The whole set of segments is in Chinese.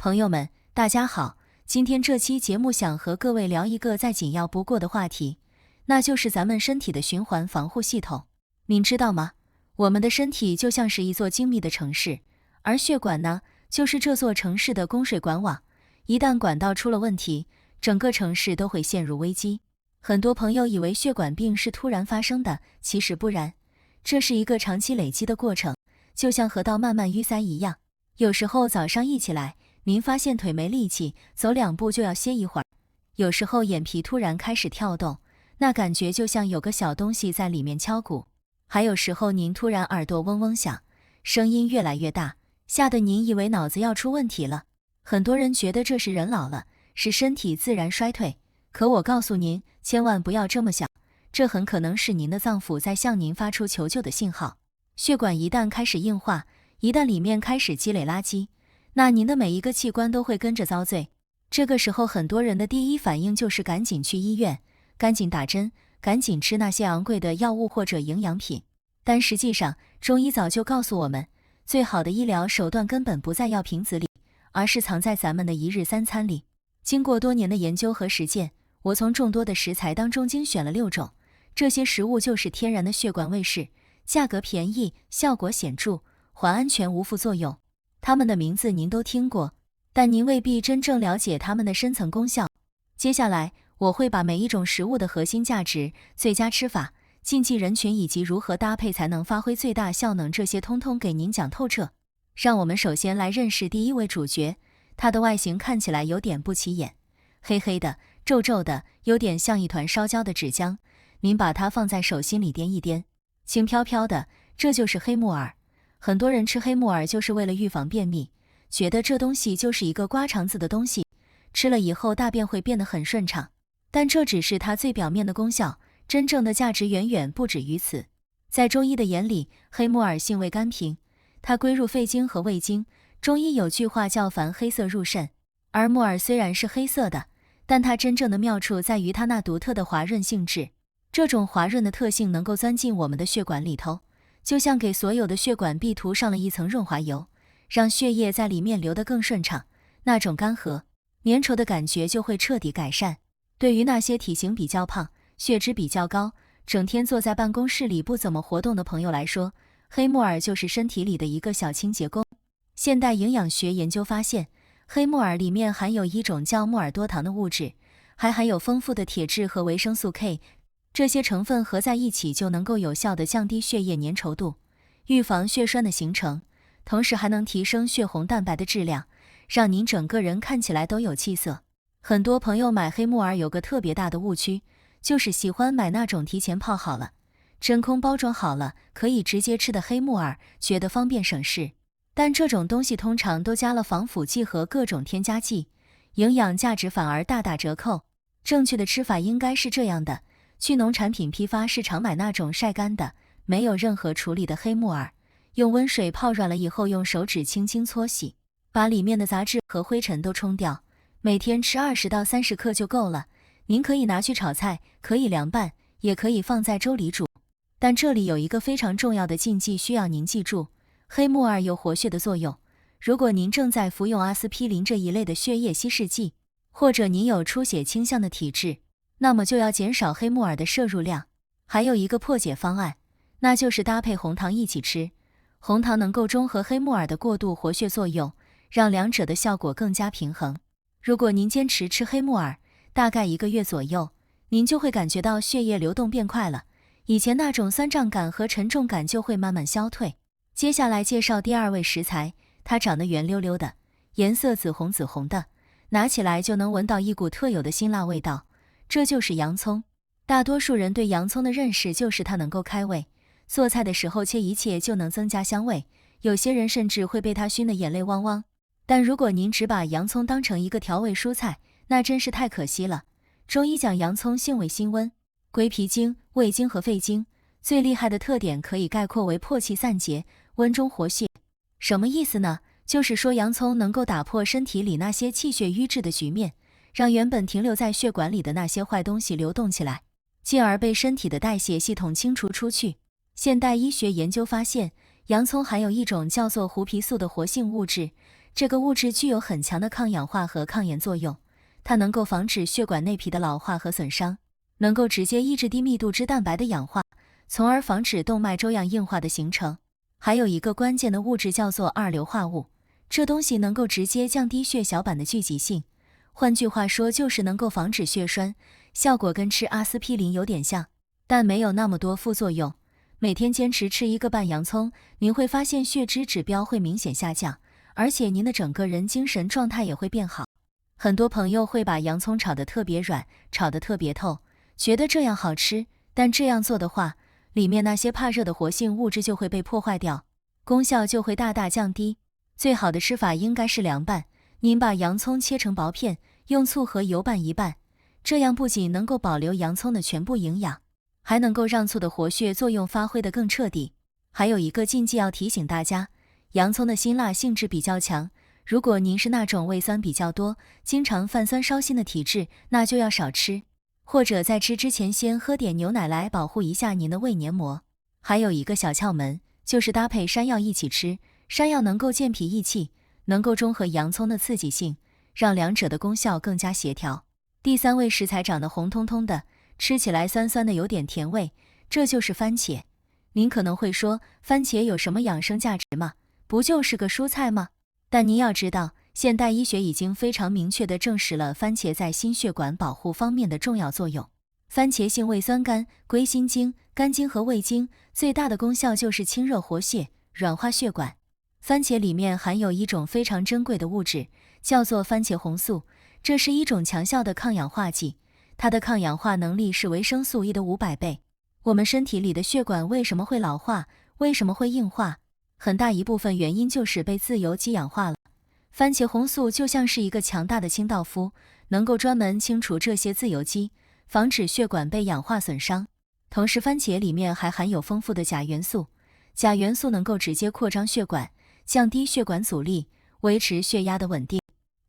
朋友们，大家好，今天这期节目想和各位聊一个再紧要不过的话题，那就是咱们身体的循环防护系统。您知道吗？我们的身体就像是一座精密的城市，而血管呢，就是这座城市的供水管网。一旦管道出了问题，整个城市都会陷入危机。很多朋友以为血管病是突然发生的，其实不然，这是一个长期累积的过程，就像河道慢慢淤塞一样。有时候早上一起来，您发现腿没力气，走2步就要歇一会儿；有时候眼皮突然开始跳动，那感觉就像有个小东西在里面敲鼓；还有时候您突然耳朵嗡嗡响，声音越来越大，吓得您以为脑子要出问题了。很多人觉得这是人老了，是身体自然衰退，可我告诉您，千万不要这么想，这很可能是您的脏腑在向您发出求救的信号。血管一旦开始硬化，一旦里面开始积累垃圾，那您的每一个器官都会跟着遭罪。这个时候很多人的第一反应就是赶紧去医院，赶紧打针，赶紧吃那些昂贵的药物或者营养品。但实际上，中医早就告诉我们，最好的医疗手段根本不在药瓶子里，而是藏在咱们的一日三餐里。经过多年的研究和实践，我从众多的食材当中精选了6种，这些食物就是天然的血管卫士，价格便宜，效果显著，还安全无副作用。它们的名字您都听过，但您未必真正了解它们的深层功效。接下来，我会把每一种食物的核心价值、最佳吃法、禁忌人群以及如何搭配才能发挥最大效能，这些通通给您讲透彻。让我们首先来认识第一位主角，它的外形看起来有点不起眼，黑黑的、皱皱的，有点像一团烧焦的纸浆。您把它放在手心里掂一掂，轻飘飘的，这就是黑木耳。很多人吃黑木耳就是为了预防便秘，觉得这东西就是一个刮肠子的东西，吃了以后大便会变得很顺畅。但这只是它最表面的功效，真正的价值远远不止于此。在中医的眼里，黑木耳性味甘平，它归入肺经和胃经，中医有句话叫凡黑色入肾。而木耳虽然是黑色的，但它真正的妙处在于它那独特的滑润性质。这种滑润的特性能够钻进我们的血管里头，就像给所有的血管壁涂上了一层润滑油，让血液在里面流得更顺畅，那种干涸、粘稠的感觉就会彻底改善。对于那些体型比较胖、血脂比较高、整天坐在办公室里不怎么活动的朋友来说，黑木耳就是身体里的一个小清洁工。现代营养学研究发现，黑木耳里面含有一种叫木耳多糖的物质，还含有丰富的铁质和维生素 K，这些成分合在一起就能够有效地降低血液粘稠度，预防血栓的形成，同时还能提升血红蛋白的质量，让您整个人看起来都有气色。很多朋友买黑木耳有个特别大的误区，就是喜欢买那种提前泡好了、真空包装好了可以直接吃的黑木耳，觉得方便省事。但这种东西通常都加了防腐剂和各种添加剂，营养价值反而大打折扣。正确的吃法应该是这样的，去农产品批发市场买那种晒干的、没有任何处理的黑木耳，用温水泡软了以后，用手指轻轻搓洗，把里面的杂质和灰尘都冲掉。每天吃20到30克就够了。您可以拿去炒菜，可以凉拌，也可以放在粥里煮。但这里有一个非常重要的禁忌需要您记住，黑木耳有活血的作用。如果您正在服用阿司匹林这一类的血液稀释剂，或者您有出血倾向的体质，那么就要减少黑木耳的摄入量。还有一个破解方案，那就是搭配红糖一起吃。红糖能够中和黑木耳的过度活血作用，让两者的效果更加平衡。如果您坚持吃黑木耳，大概1个月左右，您就会感觉到血液流动变快了，以前那种酸胀感和沉重感就会慢慢消退。接下来介绍第2位食材，它长得圆溜溜的，颜色紫红紫红的，拿起来就能闻到一股特有的辛辣味道，这就是洋葱。大多数人对洋葱的认识就是它能够开胃，做菜的时候切一切就能增加香味，有些人甚至会被它熏得眼泪汪汪。但如果您只把洋葱当成一个调味蔬菜，那真是太可惜了。中医讲洋葱性味辛温，归脾经、胃经和肺经，最厉害的特点可以概括为破气散结、温中活血。什么意思呢？就是说洋葱能够打破身体里那些气血瘀滞的局面，让原本停留在血管里的那些坏东西流动起来，进而被身体的代谢系统清除出去。现代医学研究发现，洋葱含有一种叫做胡皮素的活性物质，这个物质具有很强的抗氧化和抗炎作用，它能够防止血管内皮的老化和损伤，能够直接抑制低密度脂蛋白的氧化，从而防止动脉粥样硬化的形成。还有一个关键的物质叫做二硫化物，这东西能够直接降低血小板的聚集性，换句话说就是能够防止血栓，效果跟吃阿司匹林有点像，但没有那么多副作用。每天坚持吃1个半洋葱，您会发现血脂指标会明显下降，而且您的整个人精神状态也会变好。很多朋友会把洋葱炒得特别软，炒得特别透，觉得这样好吃，但这样做的话，里面那些怕热的活性物质就会被破坏掉，功效就会大大降低。最好的吃法应该是凉拌，您把洋葱切成薄片，用醋和油拌一拌，这样不仅能够保留洋葱的全部营养，还能够让醋的活血作用发挥得更彻底。还有一个禁忌要提醒大家，洋葱的辛辣性质比较强，如果您是那种胃酸比较多，经常犯酸烧心的体质，那就要少吃，或者在吃之前先喝点牛奶来保护一下您的胃黏膜。还有一个小窍门，就是搭配山药一起吃，山药能够健脾益气，能够中和洋葱的刺激性，让两者的功效更加协调。第3位食材长得红彤彤的，吃起来酸酸的有点甜味，这就是番茄。您可能会说，番茄有什么养生价值吗？不就是个蔬菜吗？但您要知道，现代医学已经非常明确地证实了番茄在心血管保护方面的重要作用。番茄性胃酸苷归心经、肝经和胃经，最大的功效就是清热活血、软化血管。番茄里面含有一种非常珍贵的物质，叫做番茄红素，这是一种强效的抗氧化剂，它的抗氧化能力是维生素 E 的500倍。我们身体里的血管为什么会老化，为什么会硬化？很大一部分原因就是被自由基氧化了。番茄红素就像是一个强大的清道夫，能够专门清除这些自由基，防止血管被氧化损伤。同时番茄里面还含有丰富的钾元素，钾元素能够直接扩张血管，降低血管阻力，维持血压的稳定。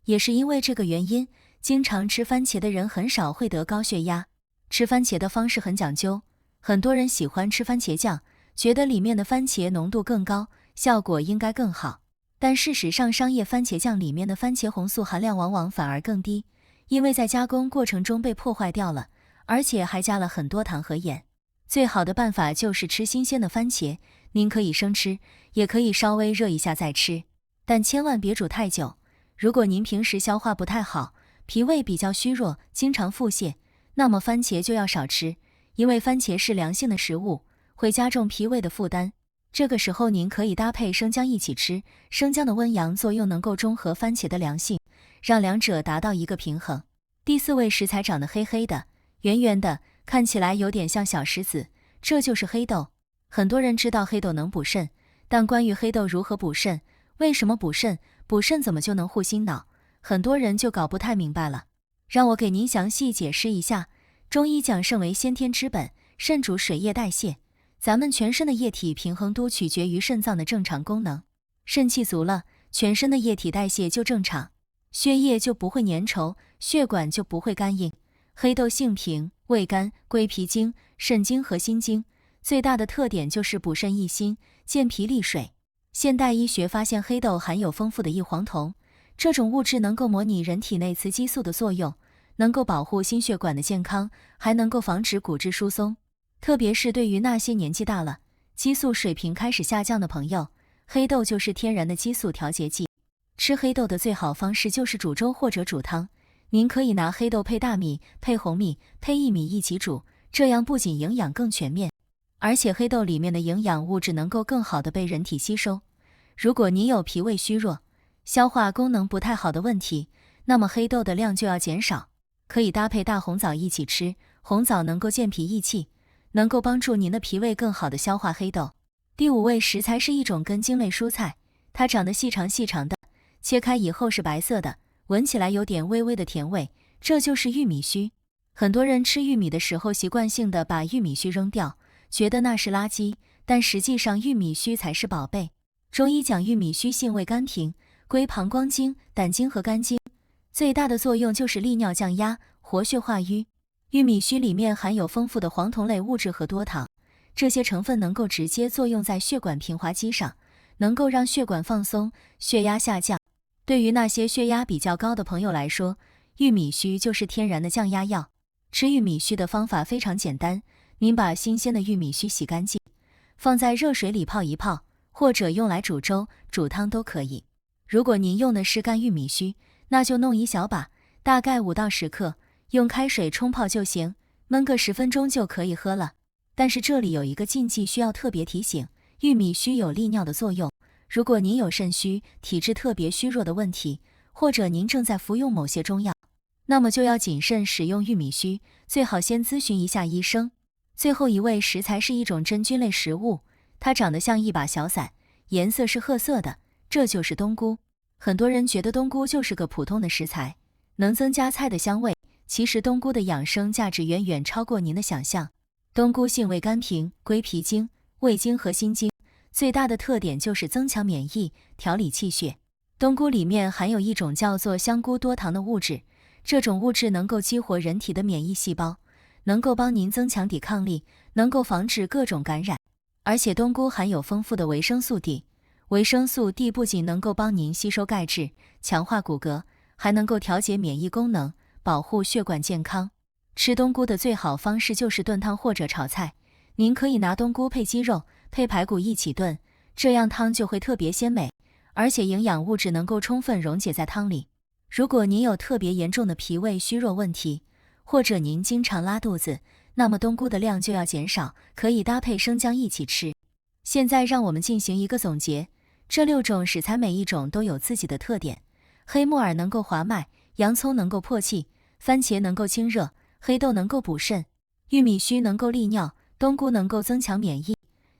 也是因为这个原因，经常吃番茄的人很少会得高血压。吃番茄的方式很讲究，很多人喜欢吃番茄酱，觉得里面的番茄浓度更高，效果应该更好。但事实上，商业番茄酱里面的番茄红素含量往往反而更低，因为在加工过程中被破坏掉了，而且还加了很多糖和盐。最好的办法就是吃新鲜的番茄，您可以生吃，也可以稍微热一下再吃，但千万别煮太久。如果您平时消化不太好，脾胃比较虚弱，经常腹泻，那么番茄就要少吃，因为番茄是凉性的食物，会加重脾胃的负担。这个时候您可以搭配生姜一起吃，生姜的温阳作用能够中和番茄的凉性，让两者达到一个平衡。第4位食材长得黑黑的、圆圆的，看起来有点像小石子，这就是黑豆。很多人知道黑豆能补肾，但关于黑豆如何补肾，为什么补肾，补肾怎么就能护心脑，很多人就搞不太明白了。让我给您详细解释一下。中医讲肾为先天之本，肾主水液代谢，咱们全身的液体平衡都取决于肾脏的正常功能。肾气足了，全身的液体代谢就正常，血液就不会粘稠，血管就不会干硬。黑豆性平，味甘，归脾经、肾经和心经，最大的特点就是补肾益心，健脾利水。现代医学发现黑豆含有丰富的异黄酮，这种物质能够模拟人体内雌激素的作用，能够保护心血管的健康，还能够防止骨质疏松。特别是对于那些年纪大了，激素水平开始下降的朋友，黑豆就是天然的激素调节剂。吃黑豆的最好方式就是煮粥或者煮汤，您可以拿黑豆配大米、配红米、配薏米一起煮，这样不仅营养更全面，而且黑豆里面的营养物质能够更好地被人体吸收。如果您有脾胃虚弱、消化功能不太好的问题，那么黑豆的量就要减少，可以搭配大红枣一起吃，红枣能够健脾益气，能够帮助您的脾胃更好地消化黑豆。第5位食材是一种根茎类蔬菜，它长得细长细长的，切开以后是白色的，闻起来有点微微的甜味，这就是玉米须。很多人吃玉米的时候习惯性的把玉米须扔掉，觉得那是垃圾，但实际上玉米须才是宝贝。中医讲玉米须性味甘平，归膀胱经、胆经和肝经，最大的作用就是利尿降压、活血化瘀。玉米须里面含有丰富的黄酮类物质和多糖，这些成分能够直接作用在血管平滑肌上，能够让血管放松，血压下降。对于那些血压比较高的朋友来说，玉米须就是天然的降压药。吃玉米须的方法非常简单，您把新鲜的玉米须洗干净，放在热水里泡一泡，或者用来煮粥、煮汤都可以。如果您用的是干玉米须，那就弄一小把，大概5到10克，用开水冲泡就行，焖个10分钟就可以喝了。但是这里有一个禁忌需要特别提醒，玉米须有利尿的作用。如果您有肾虚、体质特别虚弱的问题，或者您正在服用某些中药，那么就要谨慎使用玉米须，最好先咨询一下医生。最后一味食材是一种真菌类食物，它长得像一把小伞，颜色是褐色的，这就是冬菇。很多人觉得冬菇就是个普通的食材，能增加菜的香味，其实冬菇的养生价值远远超过您的想象。冬菇性味甘平，归脾经、胃经和心经，最大的特点就是增强免疫、调理气血。冬菇里面含有一种叫做香菇多糖的物质，这种物质能够激活人体的免疫细胞，能够帮您增强抵抗力，能够防止各种感染。而且冬菇含有丰富的维生素 D， 维生素 D 不仅能够帮您吸收钙质，强化骨骼，还能够调节免疫功能，保护血管健康。吃冬菇的最好方式就是炖汤或者炒菜，您可以拿冬菇配鸡肉、配排骨一起炖，这样汤就会特别鲜美，而且营养物质能够充分溶解在汤里。如果您有特别严重的脾胃虚弱问题，或者您经常拉肚子，那么冬菇的量就要减少，可以搭配生姜一起吃。现在让我们进行一个总结，这6种食材每一种都有自己的特点。黑木耳能够滑脉，洋葱能够破气，番茄能够清热，黑豆能够补肾，玉米须能够利尿，冬菇能够增强免疫。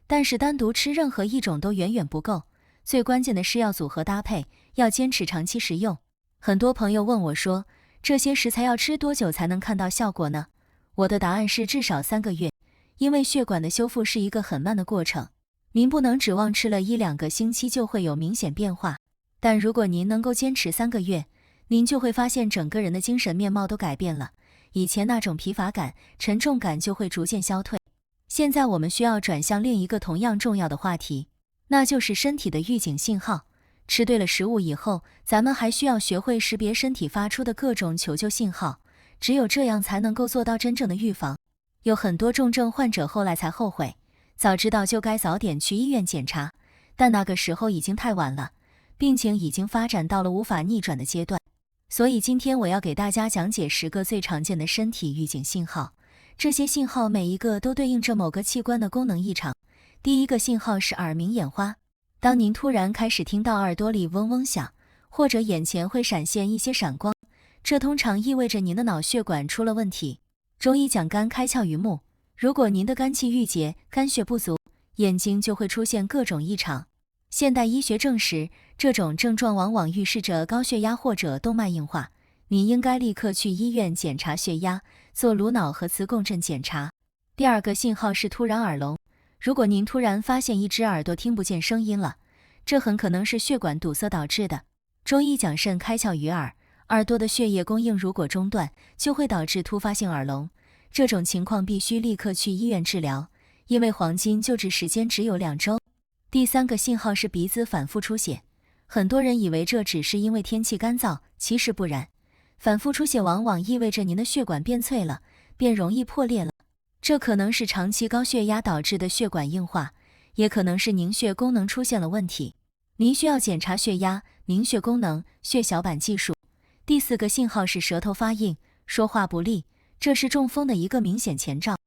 但是单独吃任何一种都远远不够，最关键的是要组合搭配，要坚持长期食用。很多朋友问我说，这些食材要吃多久才能看到效果呢？我的答案是至少3个月，因为血管的修复是一个很慢的过程，您不能指望吃了1-2个星期就会有明显变化。但如果您能够坚持3个月，您就会发现整个人的精神面貌都改变了，以前那种疲乏感、沉重感就会逐渐消退。现在我们需要转向另一个同样重要的话题，那就是身体的预警信号。吃对了食物以后，咱们还需要学会识别身体发出的各种求救信号，只有这样才能够做到真正的预防。有很多重症患者后来才后悔，早知道就该早点去医院检查，但那个时候已经太晚了，病情已经发展到了无法逆转的阶段。所以今天我要给大家讲解10个最常见的身体预警信号，这些信号每一个都对应着某个器官的功能异常。第一个信号是耳鸣眼花，当您突然开始听到耳朵里嗡嗡响，或者眼前会闪现一些闪光，这通常意味着您的脑血管出了问题。中医讲肝开窍于目，如果您的肝气郁结、肝血不足，眼睛就会出现各种异常。现代医学证实，这种症状往往预示着高血压或者动脉硬化，您应该立刻去医院检查血压，做颅脑和磁共振检查。第二个信号是突然耳聋，如果您突然发现一只耳朵听不见声音了，这很可能是血管堵塞导致的。中医讲肾开窍于耳，耳朵的血液供应如果中断，就会导致突发性耳聋，这种情况必须立刻去医院治疗，因为黄金救治时间只有2周。第三个信号是鼻子反复出血，很多人以为这只是因为天气干燥，其实不然，反复出血往往意味着您的血管变脆了，变容易破裂了。这可能是长期高血压导致的血管硬化，也可能是凝血功能出现了问题，您需要检查血压、凝血功能、血小板计数。第4个信号是舌头发硬、说话不利，这是中风的一个明显前兆。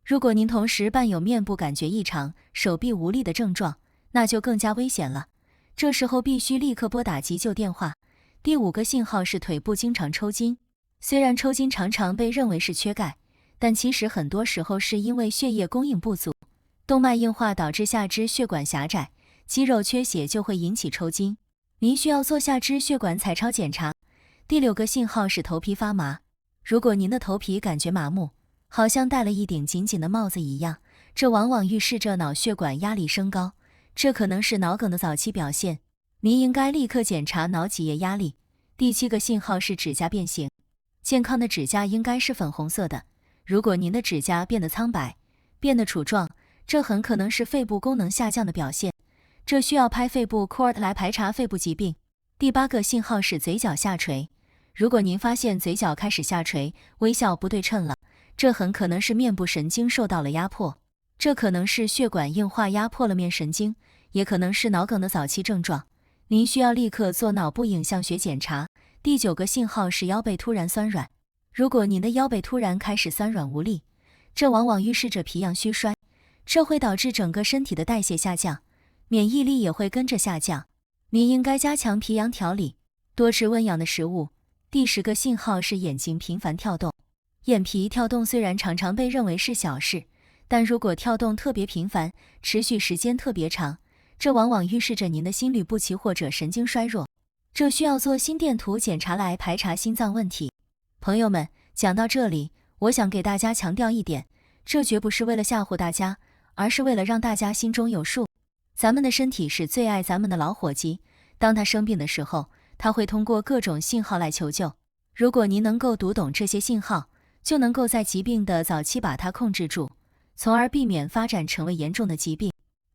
如果您同时伴有面部感觉异常、手臂无力的症状，那就更加危险了，这时候必须立刻拨打急救电话。第5个信号是腿部经常抽筋，虽然抽筋常常被认为是缺钙，但其实很多时候是因为血液供应不足，动脉硬化导致下肢血管狭窄，肌肉缺血就会引起抽筋，您需要做下肢血管彩超检查。第6个信号是头皮发麻，如果您的头皮感觉麻木，好像戴了一顶紧紧的帽子一样，这往往预示着脑血管压力升高，这可能是脑梗的早期表现，您应该立刻检查脑脊液压力。第7个信号是指甲变形，健康的指甲应该是粉红色的，如果您的指甲变得苍白、变得杵状，这很可能是肺部功能下降的表现，这需要拍肺部 cord 来排查肺部疾病。第8个信号是嘴角下垂。如果您发现嘴角开始下垂，微笑不对称了，这很可能是面部神经受到了压迫。这可能是血管硬化压迫了面神经，也可能是脑梗的早期症状。您需要立刻做脑部影像学检查。第9个信号是腰背突然酸软。如果您的腰背突然开始酸软无力，这往往预示着脾阳虚衰，这会导致整个身体的代谢下降，免疫力也会跟着下降。您应该加强脾阳调理，多吃温阳的食物。第10个信号是眼睛频繁跳动。眼皮跳动虽然常常被认为是小事，但如果跳动特别频繁，持续时间特别长，这往往预示着您的心律不齐或者神经衰弱，这需要做心电图检查来排查心脏问题。朋友们，讲到这里，我想给大家强调一点，这绝不是为了吓唬大家，而是为了让大家心中有数。咱们的身体是最爱咱们的老伙计，当他生病的时候，他会通过各种信号来求救。如果您能够读懂这些信号，就能够在疾病的早期把它控制住，从而避免发展成为严重的疾病。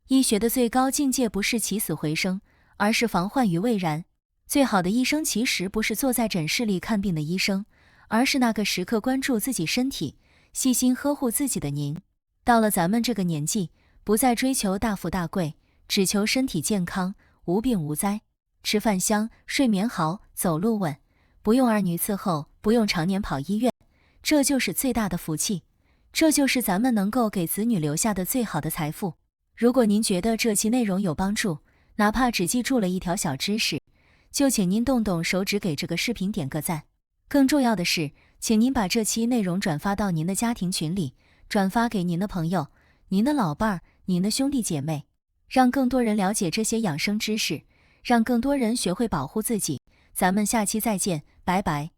医学的最高境界不是起死回生，而是防患于未然。最好的医生其实不是坐在诊室里看病的医生，而是那个时刻关注自己身体，细心呵护自己的您。到了咱们这个年纪，不再追求大富大贵，只求身体健康，无病无灾，吃饭香，睡眠好，走路稳，不用儿女伺候，不用常年跑医院，这就是最大的福气，这就是咱们能够给子女留下的最好的财富。如果您觉得这期内容有帮助，哪怕只记住了一条小知识，就请您动动手指给这个视频点个赞。更重要的是，请您把这期内容转发到您的家庭群里，转发给您的朋友、您的老伴儿、您的兄弟姐妹，让更多人了解这些养生知识，让更多人学会保护自己。咱们下期再见，拜拜。